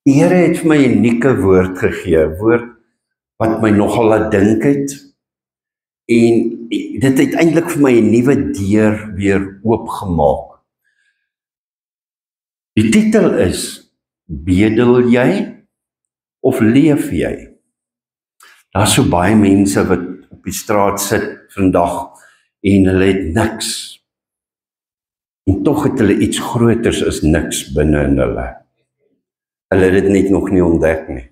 Die Here het vir my 'n unieke woord gegee, 'n woord wat my nogal laat dink het, en dit het eintlik vir my 'n nuwe deur weer oopgemaak. Die titel is, bedel jy of leef jy? Daar's so baie mense wat op die straat sit vandag en hulle het niks. En tog het hulle iets groters as niks binne in hulle. Hulle het dit net nog nie ontdek nie.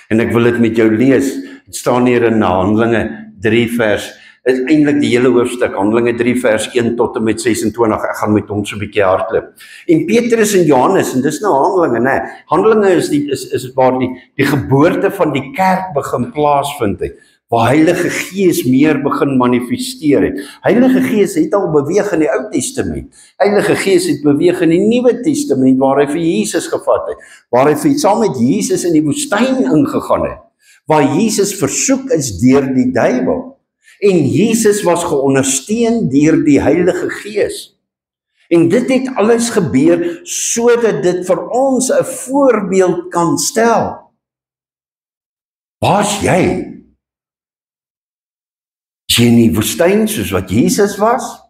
En ek wil dit met jou lees. Het staan hier in Handelinge 3 vers, is eintlik die hele hoofstuk, Handelinge 3 vers 1 tot en met 26, ek gaan met hom so 'n bietjie hardloop. En Petrus en Johannes, en dis nou Handelinge, né? Handelinge is waar die geboorte van die kerk begin plaasvind het, waar Heilige Gees meer begin manifesteer het. Heilige Gees het al beweeg in die Ou Testament. Heilige Gees het beweeg in die Nuwe Testament, waar hy vir Jesus gevat het, waar hy saam met Jesus in die woestyn ingegaan het, waar Jesus versoek is deur die duiwel. En Jesus was geondersteun deur die Heilige Gees. En dit het alles gebeur sodat dit vir ons 'n voorbeeld kan stel. Waar's jy? Is jy in die woestyn soos wat Jesus was?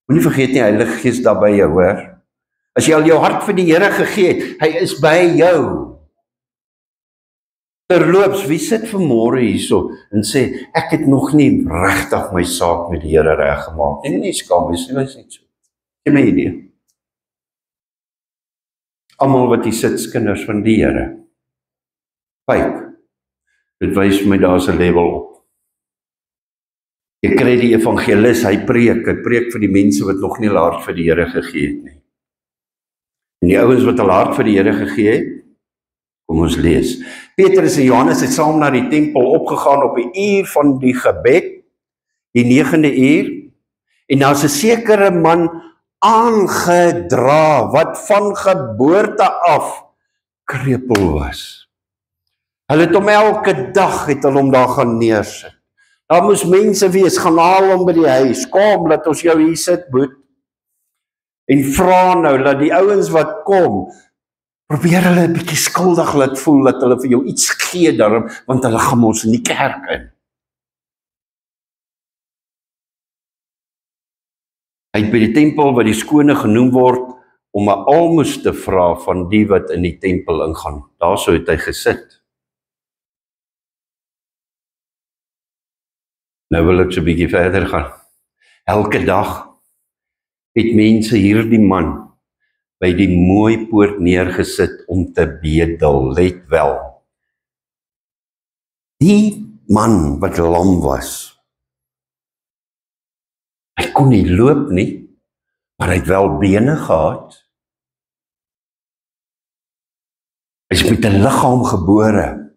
Moenie vergeet nie, Heilige Gees daar by jou, hoor. As jy al jou hart vir die Here gegee het, hy is by jou. Terloops, wie sit vanmôre hierso en sê, ek het nog nie regtig my saak met die Here reggemaak. En nie skaam wees nie, is net so. Jy my idee. Almal wat hier sit, is kinders van die Here. Kyk, dit wys my daar's 'n level op. Jy kry die evangelis, hy preek vir die mense wat nog nie hulle hart vir die Here gegee het nie. En die ouens wat hulle hart vir die Here gegee het, kom ons lees. Petrus en Johannes het saam na die tempel opgegaan op die uur van die gebed, die 9de uur, en daar's 'n sekere man aangedra, wat van geboorte af krepeel was. Hulle het hom elke dag, het hulle hom daar gaan neersit. Daar moes mense wees, gaan haal hom by die huis, kom, laat ons jou hier sit, boet. En vra nou, laat die ouens wat kom, probeer hulle 'n bietjie skuldig laat voel, dat hulle vir jou iets gee daarom, want hulle gaan ons in die kerk in. Hy het by die tempel wat die skone genoem word, om 'n almoes te vra van die wat in die tempel ingaan. Daarso het hy gesit. Nou wil ek so 'n bietjie verder gaan. Elke dag het mense hierdie man by die mooi poort neergesit om te bedel, let wel. Die man wat lam was, hy kon nie loop nie, maar hy het wel bene gehad. Hy is met 'n liggaam gebore,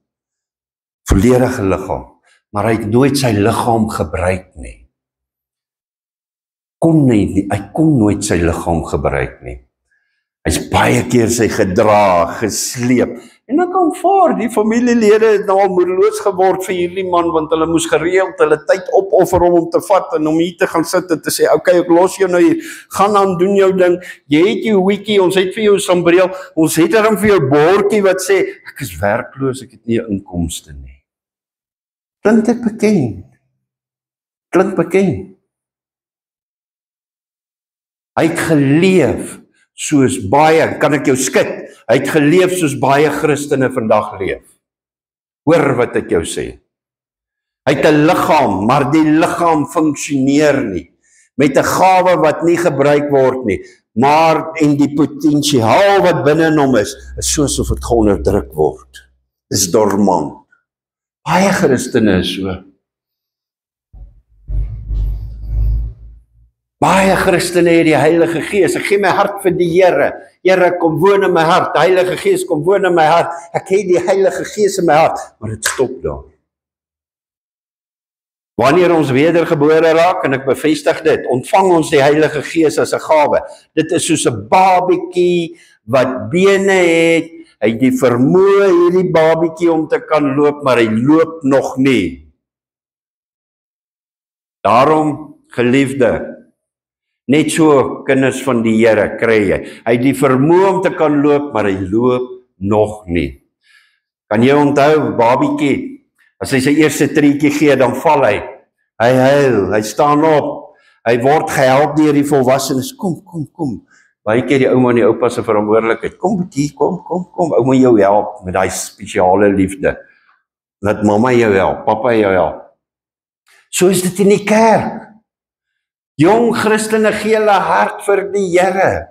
volledige liggaam, maar hy het nooit sy liggaam gebruik nie. Hy kon nooit sy liggaam gebruik nie. Hy's baie keer sy gedra, gesleep. En ek aanvaar, die familielede het nou al moedeloos geword vir hierdie man, want hulle moes gereeld hulle tyd opoffer om te vat en om hier te gaan sit en te sê, okay, ek los jou nou hier, gaan aan, doen jou ding, jy het jou wiekie, ons het vir jou sambreel, ons het dan vir jou bordjie wat sê, ek is werkloos, ek het nie 'n inkomste nie. Klink dit bekend? Klink bekend? Hy het geleef soos baie, kan ek jou skud, hy het geleef soos baie Christene vandag leef. Hoor wat ek jou sê. Hy het 'n liggaam, maar die liggaam funksioneer nie, met 'n gawe wat nie gebruik word nie, maar en die potensiaal wat binne in hom is soos of dit geonderdruk word. Dis dormant. Baie Christene is so. Baie Christene het die Heilige Gees, ek gee my hart vir die Here, Here kom woon in my hart, Heilige Gees kom woon in my hart, ek het die Heilige Gees in my hart, maar dit stop daar. Wanneer ons wedergebore raak, en ek bevestig dit, ontvang ons die Heilige Gees as 'n gawe. Dit is soos 'n babietjie wat bene het, hy het die vermoë hierdie babietjie om te kan loop, maar hy loop nog nie. Daarom, geliefde, net so kinders van die Here kry jy. Hy het die vermoë om te kan loop, maar hy loop nog nie. Kan jy onthou, babiekie, as hy sy eerste treetjie gee, dan val hy. Hy huil, hy staan op, hy word gehelp deur die volwassenes. Kom. Baie keer die ouma en die oupa se verantwoordelikheid. Kom Boetie, kom, ouma jou help met daai spesiale liefde. Laat mamma jou help, papa jou help. So is dit in die kerk. Jong Christene gee hulle hart vir die Here.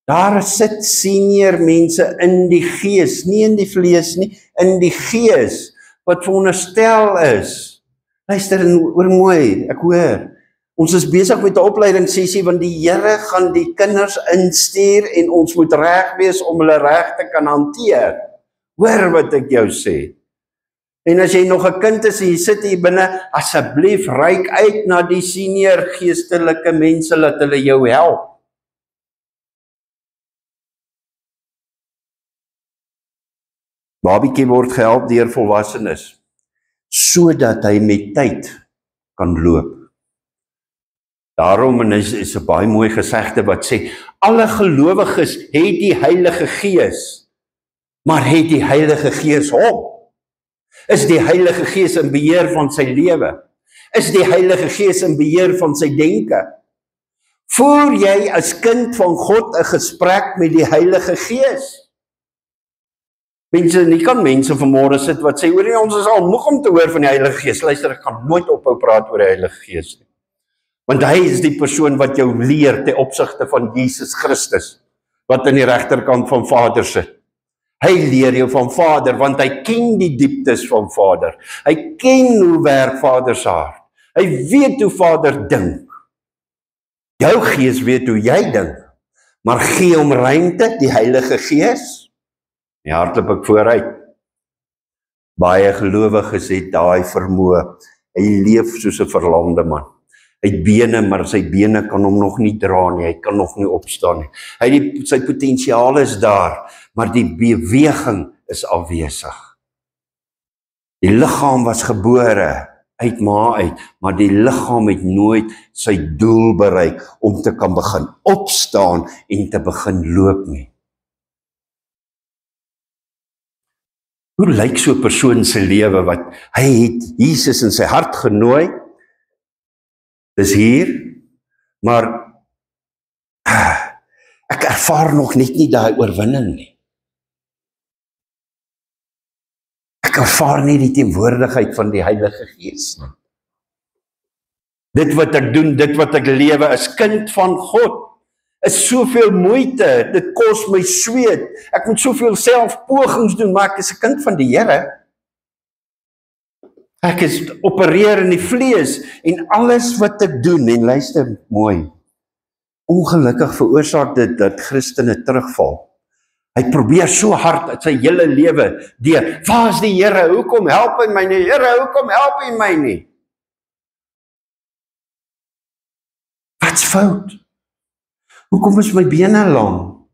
Daar sit senior mense in die gees, nie in die vlees nie, in die gees, wat veronderstel is. Luister en hoor mooi, ek hoor. Ons is besig met 'n opleidingssessie, want die Here gaan die kinders instuur en ons moet reg wees om hulle reg te kan hanteer. Hoor wat ek jou sê. En as jy nog 'n kind is en jy sit hier binne, asseblief reik uit na die senior geestelike mense, laat hulle jou help. Babiekie word gehelp deur volwassenes, sodat hy met tyd kan loop. Daarom is 'n baie mooi gesegde wat sê, alle gelowiges het die Heilige Gees, maar het die Heilige Gees hom? Is die Heilige Gees in beheer van sy lewe? Is die Heilige Gees in beheer van sy denke? Voer jy as kind van God 'n gesprek met die Heilige Gees? Mense, nie kan mense vanmôre sit wat sê, hoor jy, ons is al moeg om te hoor van die Heilige Gees. Luister, ek kan nooit ophou praat oor die Heilige Gees nie. Want hy is die persoon wat jou leer ten opsigte van Jesus Christus, wat aan die regterkant van Vader sit. Hy leer jou van Vader, want hy ken die dieptes van Vader. Hy ken hoe werk Vader se hart. Hy weet hoe Vader dink. Jou gees weet hoe jy dink, maar gee hom ruimte, die Heilige Gees. Ja, hardloop ek vooruit. Baie gelowiges het daai vermoë. Hy leef soos 'n verlamde man. Hy het bene, maar sy bene kan hom nog nie dra nie. Hy kan nog nie opstaan nie. Sy potensiaal is daar, maar die beweging is afwesig. Die liggaam was gebore uit ma uit, maar die liggaam het nooit sy doel bereik om te kan begin opstaan en te begin loop nie. Hoe lyk so 'n persoon se lewe wat hy het Jesus in sy hart genooi? Dis hier, maar ek ervaar nog net nie daai oorwinning nie. Ek ervaar nie die teenwoordigheid van die Heilige Gees nie. Dit wat ek doen, dit wat ek lewe, as kind van God, is soveel moeite, dit kos my sweet, ek moet soveel selfpogings doen, maar ek is 'n kind van die Here. Ek is opereer in die vlees, en alles wat ek doen, en luister mooi, ongelukkig veroorsaak dit dat Christene terugval. Hy probeer so hard uit sy hele lewe deur, waar is die Here, hoekom help hy my nie, Here, hoekom help hy my nie? Wat's fout? Hoekom is my bene lang?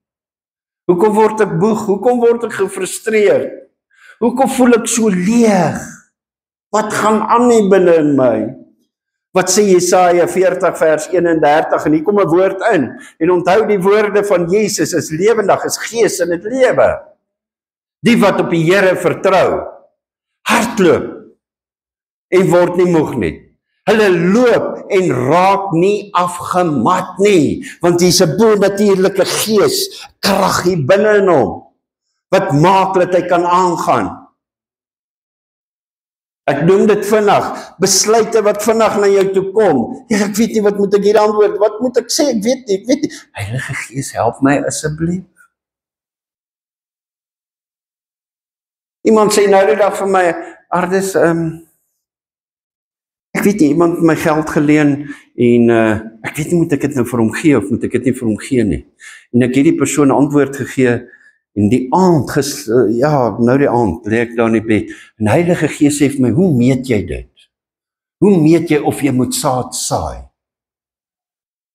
Hoekom word ek boeg? Hoekom word ek gefrustreerd? Hoekom voel ek so leeg? Wat gaan aan nie binne in my? Wat sê Jesaja 40 vers 31, en hier kom 'n woord in, en onthou die woorde van Jesus is lewendig, is gees in het lewe. Die wat op die Here vertrou, hardloop, en word nie moeg nie. Hulle loop en raak nie afgemat nie, want hier is 'n bonatuurlike gees, krag hier binne in hom, wat maak dat hy kan aangaan. Ek noem dit vinnig, besluite wat vinnig na jou toe kom. Ja, ek weet nie, wat moet ek hier antwoord, wat moet ek sê, ek weet nie. Heilige Gees, help my asseblief. Iemand sê nou die dag vir my, Ardis, ek weet nie, iemand het my geld geleen, en ek weet nie, moet ek dit nou vir hom gee, of moet ek dit nie vir hom gee nie. En ek het die persoon antwoord gegee, en die aand, nou die aand, lê ek daar in die bed, en Heilige Gees sê vir my, hoe meet jy dit? Hoe meet jy of jy moet saad saai?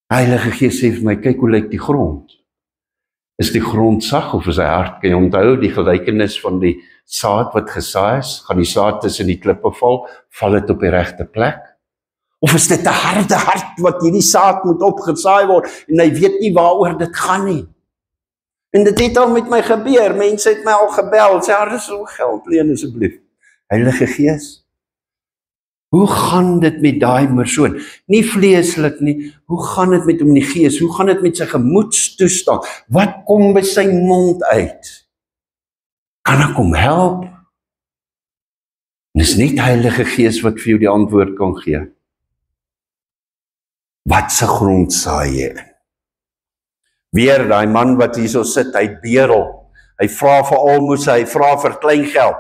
Heilige Gees sê vir my, kyk hoe lyk die grond. Is die grond sag of is hy hard? Kan jy onthou die gelykenis van die saad wat gesaai is? Gaan die saad tussen die klippe val? Val dit op die regte plek? Of is dit 'n harde hart wat hierdie saad moet opgesaai word, en hy weet nie waaroor dit gaan nie? En dit het al met my gebeur, mense het my al gebel, sê, "Aris, wil geld leen asseblief." Heilige Gees, hoe gaan dit met daai persoon? Nie vleeslik nie, hoe gaan dit met hom in die gees? Hoe gaan dit met sy gemoedstoestand? Wat kom by sy mond uit? Kan ek hom help? En dis net Heilige Gees wat vir jou die antwoord kan gee. Wat se grond saai jy in? Weer daai man wat hierso sit, hy berel. Hy vra vir almoses, hy vra vir kleingeld,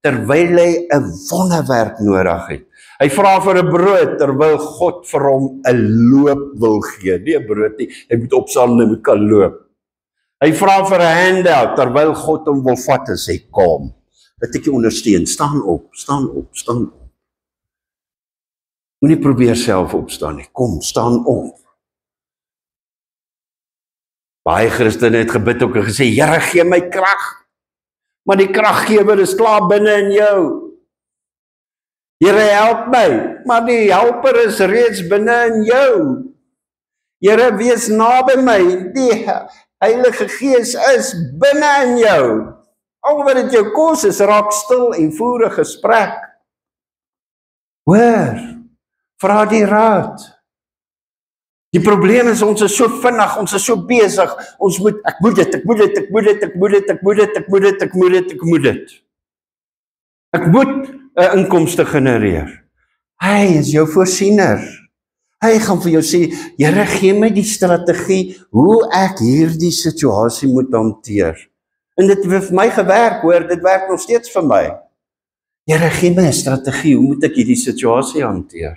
terwyl hy 'n wonderwerk nodig het. Hy vra vir 'n brood, terwyl God vir hom 'n loop wil gee. Nie 'n brood nie, hy moet opstaan en hy kan loop. Hy vra vir 'n handout, terwyl God hom wil vat en sê, "Kom, dat ek jou ondersteun, staan op, staan op, staan op." Moenie probeer self opstaan nie, kom, staan op. Baie Christene het gebid ook en gesê, "Here, gee my krag." Maar die kraggewer is klaar binne in jou. Here, help my, maar die helper is reeds binne in jou. Here, wees naby my, die Heilige Gees is binne in jou. Al wat dit jou kos is, raak stil en voer 'n gesprek. Hoor, vra die raad. Die probleem is, ons is so vinnig, ons is so besig, ek moet dit. Ek moet 'n inkomste genereer. Hy is jou voorsiener. Hy gaan vir jou sê, Here, gee my die strategie, hoe ek hierdie situasie moet hanteer. En dit het vir my gewerk, hoor, dit werk nog steeds vir my. Here, gee my 'n strategie, hoe moet ek hierdie situasie hanteer?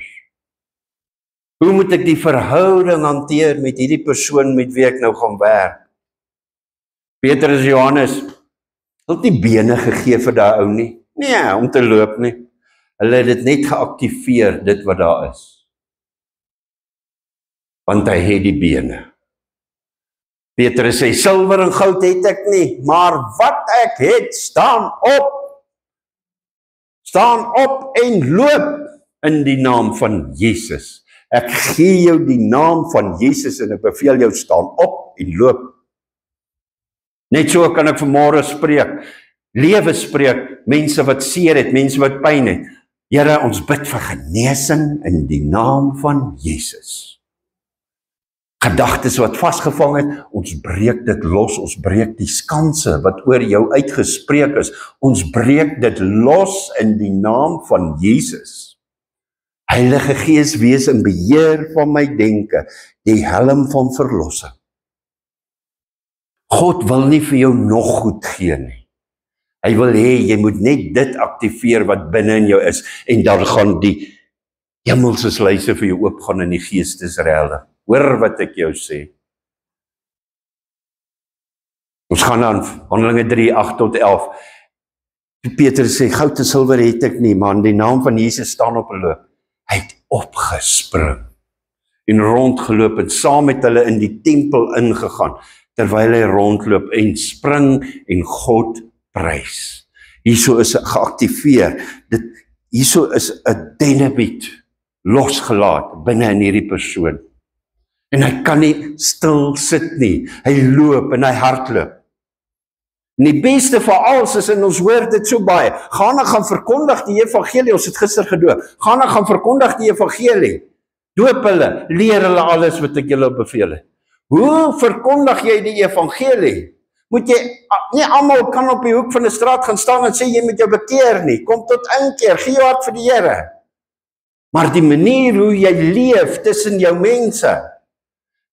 Hoe moet ek die verhouding hanteer met hierdie persoon met wie ek nou gaan werk? Petrus en Johannes, het nie bene gegee vir daai ou nie. Nee, om te loop nie. Hulle het dit net geaktiveer, dit wat daar is. Want hy het die bene. Petrus sê, silwer en goud het ek nie, maar wat ek het, staan op. Staan op en loop in die naam van Jesus. Ek gee jou die naam van Jesus en ek beveel jou, staan op en loop. Net so kan ek vanmôre spreek, lewe spreek, mense wat seer het, mense wat pyn het. Here, ons bid vir genesing in die naam van Jesus. Gedagtes wat vasgevang het, ons breek dit los, ons breek die skanse wat oor jou uitgespreek is, ons breek dit los in die naam van Jesus. Heilige Gees, wees in beheer van my denke, die helm van verlossing. God wil nie vir jou nog goed gee nie. Hy wil hê, jy moet net dit aktiveer wat binne in jou is, en dan gaan die hemelse sluise vir jou oopgaan in die geestesrelde. Hoor wat ek jou sê. Ons gaan aan Handelinge 3, 8-11. Petrus sê, goud en silwer het ek nie, maar in die naam van Jesus staan op 'n loop. Hy het opgespring en rondgeloop en saam met hulle in die tempel ingegaan, terwyl hy rondloop en spring en God prys. Hierso is geaktiveer, hierso is 'n dynamiet losgelaat binne in hierdie persoon. En hy kan nie stil sit nie, hy loop en hy hardloop. En die beste van alles is, en ons hoor dit so baie, gaan verkondig die evangelie, ons het gister gedoop, gaan verkondig die evangelie, doop hulle, leer hulle alles wat ek julle beveel het. Hoe verkondig jy die evangelie? Moet jy, nie almal kan op die hoek van 'n straat gaan staan en sê, jy moet jou bekeer nie, kom tot inkeer, gee jou hart vir die Here. Maar die manier hoe jy leef tussen jou mense,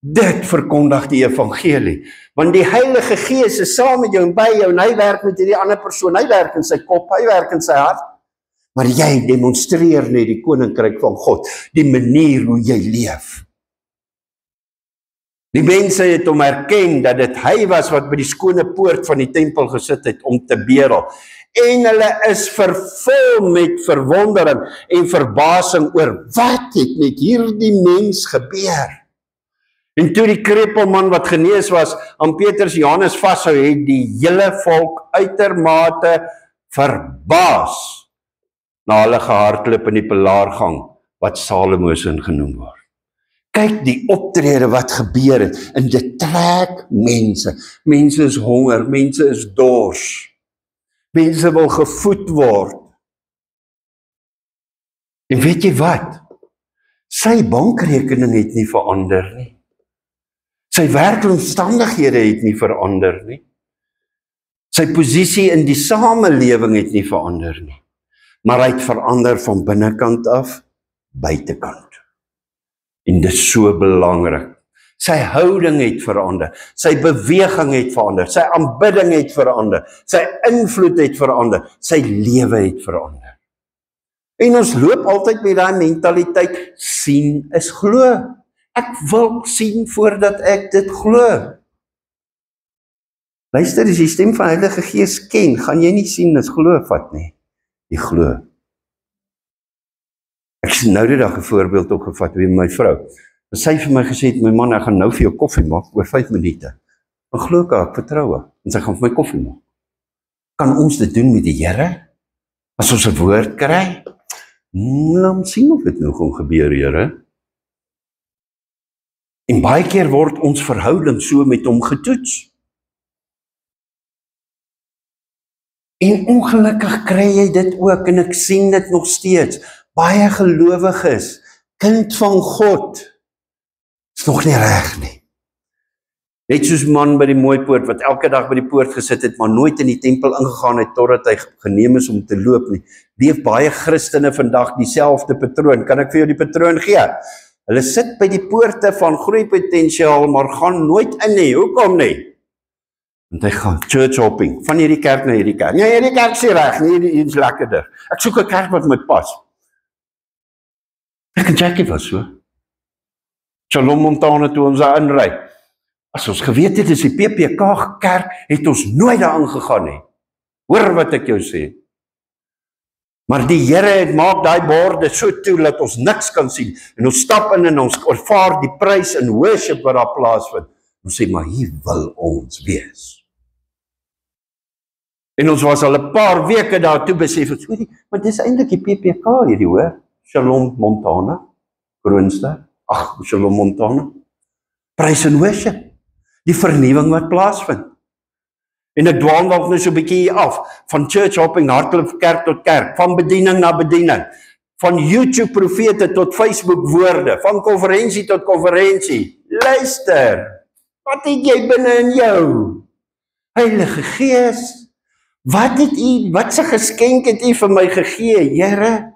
dit verkondig die evangelie, want die Heilige Gees is saam met jou en by jou, en hy werk met hierdie ander persoon, hy werk in sy kop, hy werk in sy hart, maar jy demonstreer net die koninkryk van God, die manier hoe jy leef. Die mense het hom erken, dat dit hy was wat by die skone poort van die tempel gesit het, om te bedel, en hulle is vervul met verwondering en verbasing oor, wat het met hierdie mens gebeur? En toe die krepelman wat genees was, aan Petrus en Johannes vashou, het die hele volk uitermate verbaas na hulle gehardloop in die pilaargang, wat Salomo's genoem word. Kyk die optrede wat gebeur het, en dit trek mense. Mense is honger, mense is dors. Mense wil gevoed word. En weet jy wat? Sy bankrekening het nie verander nie. Sy werkomstandighede het nie verander nie. Sy posisie in die samelewing het nie verander nie. Maar hy het verander van binnekant af, buitekant. En dit is so belangrik. Sy houding het verander, sy beweging het verander, sy aanbidding het verander, sy invloed het verander, sy lewe het verander. En ons loop altyd met daai mentaliteit, sien is glo. Ek wil sien voordat ek dit glo. Luister, as jy stem van Heilige Gees ken, gaan jy nie sien as glo vat nie. Jy glo. Ek het nou die dag 'n voorbeeld opgevat met my vrou. Sy het vir my gesê, my man, ek gaan nou vir jou koffie maak, oor 5 minute. Dan glo ek vertrou haar, en sy gaan vir my koffie maak. Kan ons dit doen met die Here? As ons 'n woord kry? Laat ons sien of dit nou gaan gebeur, Here. En baie keer word ons verhouding so met hom getoets. En ongelukkig kry jy dit ook, en ek sien dit nog steeds. Baie gelowiges, kind van God, is nog nie reg nie. Net soos man by die mooi poort, wat elke dag by die poort gesit het, maar nooit in die tempel ingegaan het, totdat hy geneem is om te loop nie. Leef baie Christene vandag dieselfde patroon. Kan ek vir jou die patroon gee? Hulle sit by die poorte van groeipotensiaal, maar gaan nooit in nie. Hoekom nie? Want hy gaan church hopping, van hierdie kerk na hierdie kerk. Nee, hierdie kerk is nie reg nie, hierdie is lekkerder. Ek soek 'n kerk wat my pas. Ek en Jackie was so. Shalom Montana toe ons daar inry. As ons geweet het, is die PPK kerk, het ons nooit daar ingegaan nie. Hoor wat ek jou sê. Maar die Here het maak daai borde so toe, dat ons niks kan sien. En ons stap in en ons ervaar die prys en worship wat daar plaasvind. Ons sê, maar hier wil ons wees. En ons was al 'n paar weke daar toe besef, maar dis eintlik die PPK hierdie, hoor. Shalom Montana, Kroonstad, Shalom Montana, prys en worship, die vernuwing wat plaasvind. En ek dwaal dalk nou so 'n bietjie hier af, van church hopping, hardloop kerk tot kerk, van bediening na bediening, van YouTube profete tot Facebook woorde, van konferensie tot konferensie. Luister, wat het jy binne in jou? Heilige Gees, wat se geskenk het U vir my gegee, Here?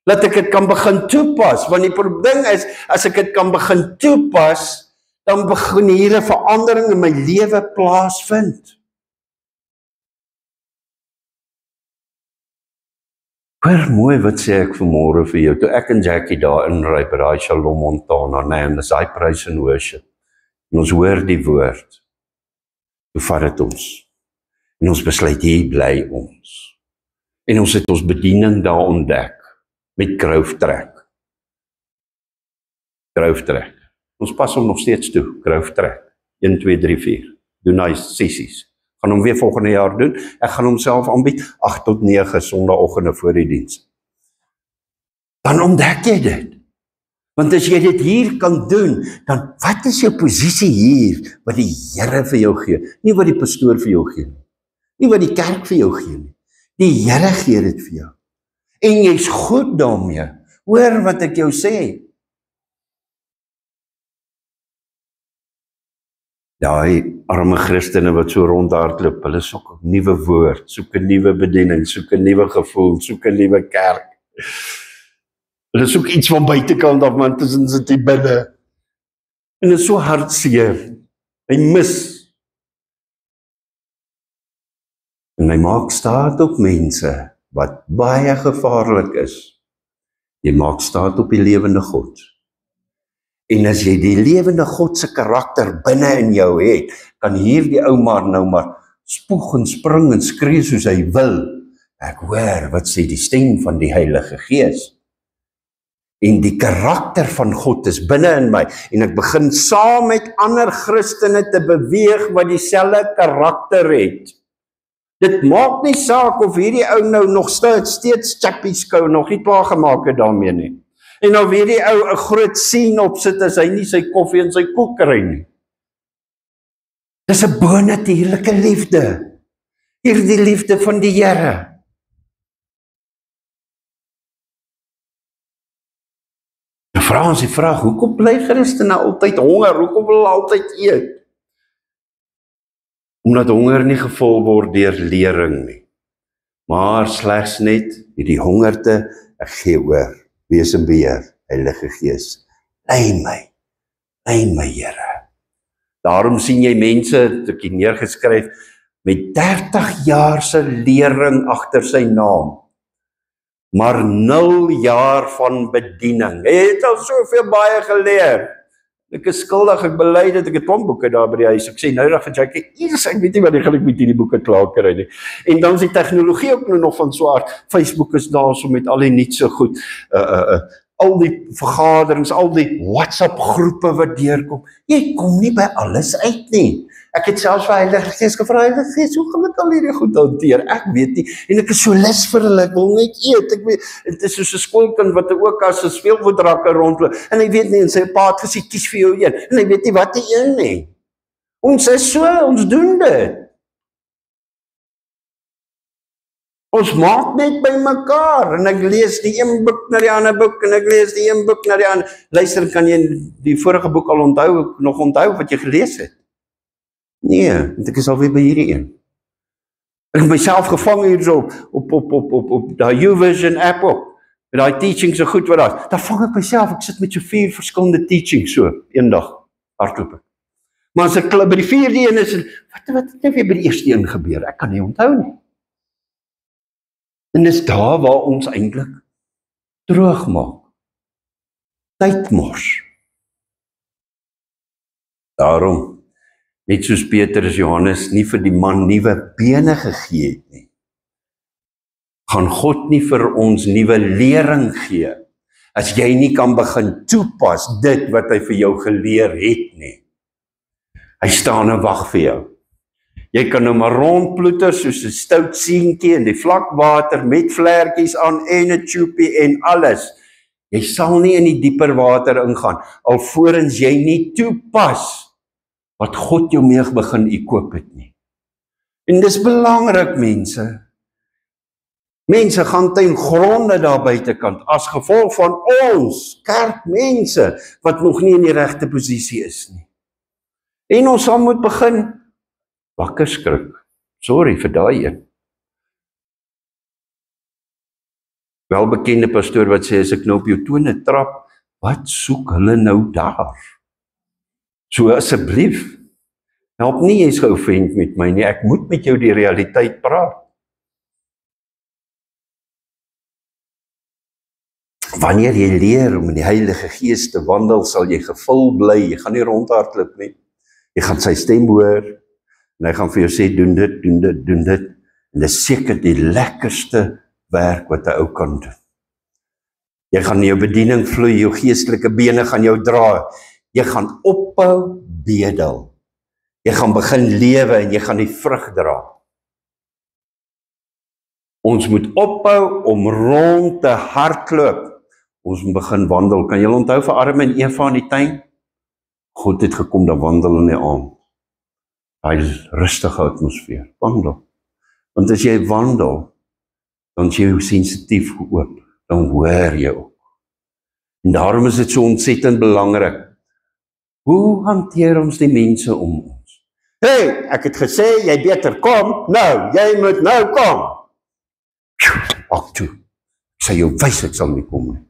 Dat ek dit kan begin toepas, want die ding is, as ek dit kan begin toepas, dan begin hier 'n verandering in my lewe plaasvind. Hoor mooi wat sê ek vanmôre vir jou, toe ek en Jackie daar inry by daai Shalom Montana, en dis daai praise and worship, en ons hoor die woord, toe vat dit ons, en ons besluit, hier bly ons, en ons het ons bediening daar ontdek, met Growth-Track. Growth-Track. Ons pas hom nog steeds toe, Growth-Track. 1, 2, 3, 4. Doen hy sessies. Gaan hom weer volgende jaar doen. Ek gaan hom self aanbied, 8 tot 9 sondagoggende voor die diens. Dan ontdek jy dit. Want as jy dit hier kan doen, dan wat is jou posisie hier, wat die Here vir jou gee? Nie wat die pastoor vir jou gee nie. Nie wat die kerk vir jou gee nie. Die Here gee dit vir jou. En jy's goed daarmee. Hoor wat ek jou sê. Daai arme Christene wat so rondhardloop, hulle soek 'n nuwe woord, soek 'n nuwe bediening, soek 'n nuwe gevoel, soek 'n nuwe kerk. Hulle soek iets van buitekant af, man, tussen sit die binne. En dit is so hartseer. Hy mis. En hy maak staat op mense wat baie gevaarlik is. Jy maak staat op die lewende God. En as jy die lewende God se karakter binne in jou het, kan hierdie ou nou maar spoeg en spring en skree soos hy wil. Ek hoor wat sê die stem van die Heilige Gees. En die karakter van God is binne in my, en ek begin saam met ander Christene te beweeg wat dieselfde karakter het. Dit maak nie saak of hierdie ou nou nog steeds chappies kou, nog nie klaar gemaak het daarmee nie. En nou weet die ou 'n groot sien opsit as hy nie sy koffie en sy koek kry nie. Dis 'n bonatuurlike liefde. Hierdie liefde van die Here. Nou vra ons die vraag, hoekom bly Christene altyd honger? Hoekom wil hulle altyd eet? Omdat honger nie gevul word deur lering nie, maar slegs net hierdie hongerte, ek gee oor, wees in beheer, Heilige Gees, lei my, Here. Daarom sien jy mense, het ek hier neergeskryf, met 30 jaar se lering agter sy naam, maar 0 jaar van bediening. Hy het al soveel baie geleer. Ek is skuldig, ek bely dit, ek het boeke daar by die huis. Ek sê nou dan vir Jackie, ek weet nie wat ek met hierdie boeke klaar kry nie. En dan is die tegnologie ook nou nog van so aard. Facebook is daar so met al die niet so goed. Al die vergaderings, al die WhatsApp groepe wat deurkom. Jy kom nie by alles uit nie. Ek het selfs vir Heilige Gees gevra, Heilige Gees, hoe gaan ek al hierdie goed hanteer? Ek weet nie, en ek is so lus vir hulle, ek wil net eet, ek weet, het is soos 'n skoolkind wat ook as 'n speelgoedrakke rondloop, en hy weet nie, en sy pa het gesê, kies vir jou een, en hy weet nie wat die een nie. Ons is so, ons doen dit. Ons maak net by mekaar, en ek lees die een boek na die ander boek, en ek lees die een boek na die ander. Luister, kan jy die vorige boek al nog onthou wat jy gelees het? Nee, want ek is alweer by hierdie een. Ek het myself gevang hier op die YouVersion app op, met die teachings so goed wat daar. Daar vang ek myself, ek sit met so 4 verskillende teachings so, eendag, hardloop ek. Maar as ek by die 4de een is, wat het nou weer by die eerste een gebeur? Ek kan nie onthou nie. En dis daar waar ons eintlik droog maak. Tyd mors. Daarom, net soos Petrus Johannes nie vir die man nuwe bene gegee het nie, gaan God nie vir ons nuwe lering gee, as jy nie kan begin toepas dit wat hy vir jou geleer het nie. Hy staan en wag vir jou. Jy kan nou maar rondploeter soos 'n stout seentjie in die vlakwater met vlekkies aan en 'n tjoepie en alles. Jy sal nie in die dieper water ingaan, alvorens jy nie toepas wat God jou mee begin ekoop het nie. En dis belangrik, mense. Mense gaan ten gronde daar buitekant, as gevolg van ons, kerkmense, wat nog nie in die regte posisie is nie. En ons sal moet begin wakker skrik. Sorry vir daai een. Welbekende pastoor wat sê, as ek nou op jou tone trap, wat soek hulle nou daar? So asseblief, help nie jy's geoffend met my nie, ek moet met jou die realiteit praat. Wanneer jy leer om in die Heilige Gees te wandel, sal jy gevul bly, jy gaan nie rondhardloop nie, jy gaan sy stem hoor, en hy gaan vir jou sê, doen dit, en dis seker die lekkerste werk wat 'n ou kan doen. Jy gaan in jou bediening vloei, jou geestelike bene gaan jou dra, jy gaan ophou bedel, jy gaan begin lewe en jy gaan die vrug dra. Ons moet ophou om rond te hardloop, ons moet begin wandel. Kan julle onthou vir Adam en Eva in die tuin? God het gekom, dan wandel in die aand. Hy rustige atmosfeer, wandel. Want as jy wandel, dan is jy sensitief oop, dan hoor jy ook. En daarom is dit so ontsettend belangrik. Hoe hanteer ons die mense om ons? Hey, ek het gesê, jy beter kom, nou, jy moet nou kom. Ak toe, ek sê jou wys, ek sal nie kom nie.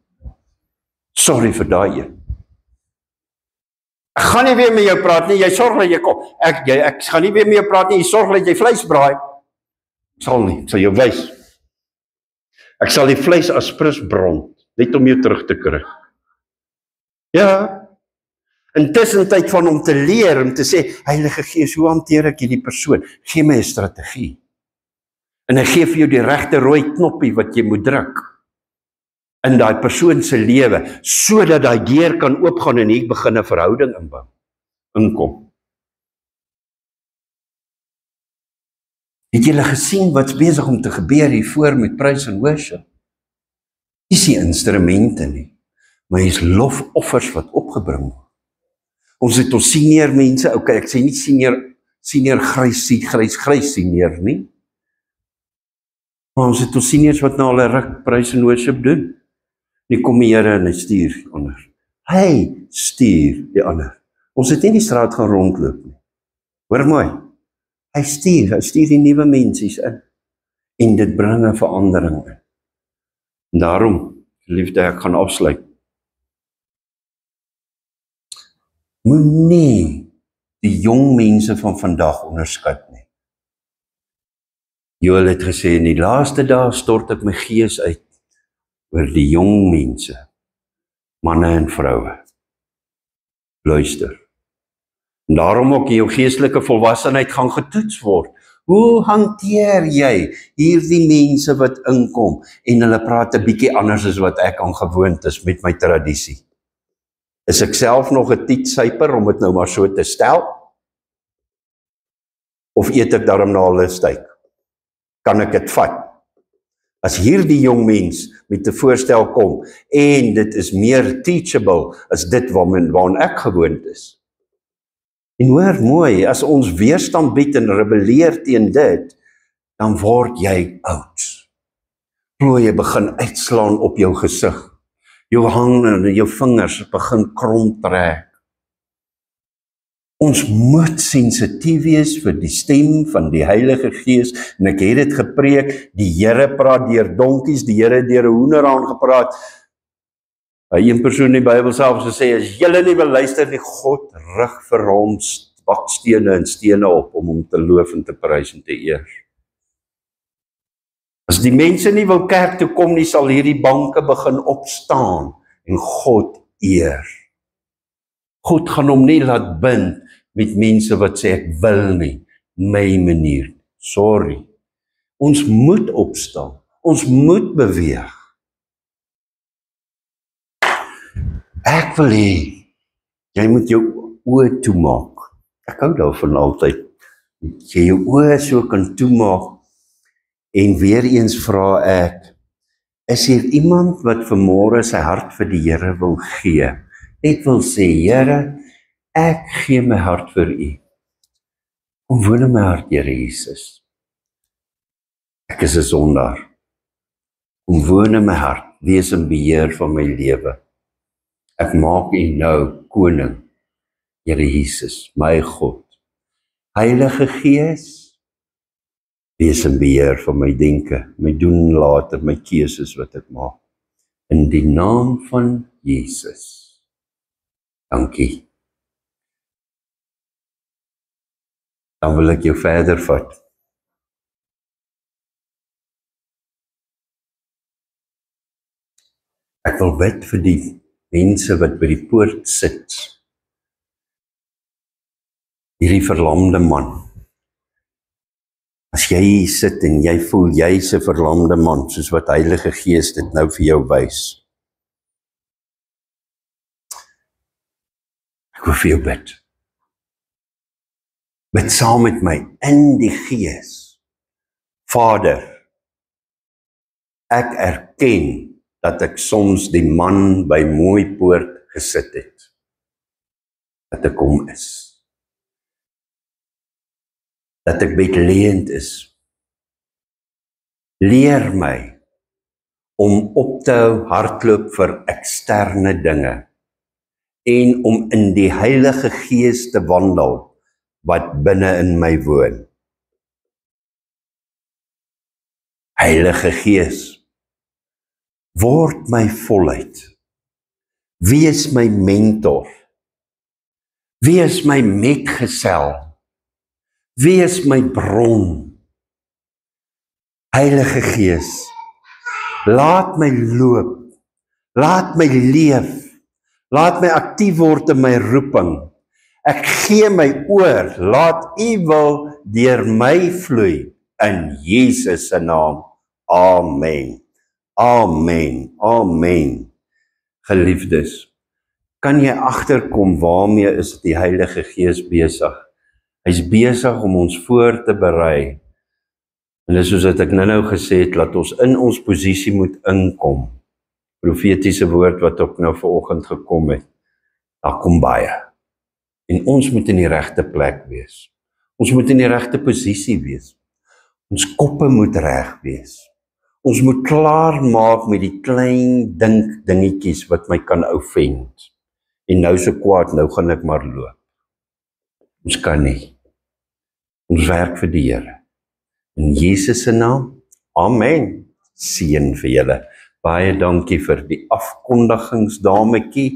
Sorry vir daai een. Ek gaan nie weer met jou praat nie, jy sorg dat jy kom. Ek gaan nie weer met jou praat nie, jy sorg dat jy vleis braai. Ek sal nie, ek sal jou wys. Ek sal die vleis as prins brand, net om jou terug te kry. Ja, intussen tyd van om te leer, om te sê, Heilige Gees, hoe hanteer ek hierdie persoon? Gee my 'n strategie. En hy gee vir jou die regte rooi knoppie wat jy moet druk in daai persoon se lewe, sodat daai deur kan oopgaan en hier begin 'n verhouding inkom. Het julle gesien wat's besig om te gebeur hier voor met praise and worship? Dis die instrumente nie. maar hier's lofoffers wat opgebring word. Ons het ons senior mense, okay, ek sê nie senior grys senior nie, maar ons het ons seniors wat nou al 'n ruk praise and worship doen. Nie kom die Here en hy stuur die ander. Hy stuur die ander. Ons het nie die straat gaan rondloop nie. Hoor mooi. Hy stuur die nuwe mensies in. En dit bring 'n verandering in. En daarom, liefde, ek gaan afsluit. Moenie die jong mense van vandag onderskat nie. Joel het gesê, in die laaste dae stort ek my gees uit oor die jong mense, manne en vroue. Luister. En daarom ook jou geestelike volwassenheid gaan getoets word. Hoe hanteer jy hierdie mense wat inkom en hulle praat 'n bietjie anders as wat ek aangewoond is met my tradisie? Is ek self nog 'n tietsyper om dit nou maar so te stel? Of eet ek daarom na hulle steak? Kan ek dit vat? As hierdie jong mens met 'n voorstel kom en dit is meer teachable as dit waaraan ek gewoond is. En hoor mooi, as ons weerstand bied en rebelleer teen dit, dan word jy oud. Plooie begin uitslaan op jou gesig. Jou hande en jou vingers begin krom trek. Ons moet sensitief wees vir die stem van die Heilige Gees, en ek het dit gepreek, die Here praat deur donkies, die Here het deur 'n hoender aangepraat. Een persoon in die Bybel self gesê, as julle nie wil luister nie, God rig vir hom bakstene en stene op om hom te loof en te prys en te eer. As die mense nie wil kerk toe kom nie, sal hierdie banke begin opstaan en God eer. God gaan hom nie laat bind met mense wat sê ek wil nie, my manier. Sorry. Ons moet opstaan. Ons moet beweeg. Ek wil hê, jy moet jou oë toemaak. Ek hou daarvan altyd. Jy jou oë so kan toemaak. En weer eens vra ek, is hier iemand wat vanmôre sy hart vir die Here wil gee? Net wil sê, Here, ek gee my hart vir U. Kom woon in my hart, Here Jesus. Ek is 'n sondaar. Kom woon in my hart, wees in beheer van my lewe. Ek maak U nou koning, Here Jesus, my God. Heilige Gees, wees in beheer van my denke, my doen en late, my keuses wat ek maak. In die naam van Jesus. Dankie. Dan wil ek jou verder vat. Ek wil bid vir die mense wat by die poort sit. Hierdie verlamde man. As jy hier sit en jy voel jy's 'n verlamde man, soos wat Heilige Gees dit nou vir jou wys. Ek wil vir jou bid. Bid saam met my in die Gees. Vader, ek erken dat ek soms die man by mooi poort gesit het. Dat ek hom is. Dat ek bedleend is. Leer my om op te hou hardloop vir eksterne dinge en om in die Heilige Gees te wandel wat binne in my woon. Heilige Gees, word my voluit. Wees my mentor. Wees my metgesel. Wees my bron. Heilige Gees, laat my loop, laat my leef, laat my aktief word in my roeping. Ek gee my oor, laat U wil deur my vloei, in Jesus se naam. Amen. Amen. Amen. Geliefdes, kan jy agterkom waarmee is die Heilige Gees besig? Hy's besig om ons voor te berei. En dis soos wat ek nou gesê het, dat ons in ons posisie moet inkom. profetiese woord wat ook nou vanoggend gekom het. Daar kom baie. En ons moet in die regte plek wees. Ons moet in die regte posisie wees. Ons koppe moet reg wees. Ons moet klaar maak met die klein dingetjies wat my kan offend. En nou so kwaad, nou gaan ek maar loop. Ons kan nie. Ons werk vir die Here. In Jesus se naam, amen. Seën vir julle. Baie dankie vir die afkondigingsdametjie.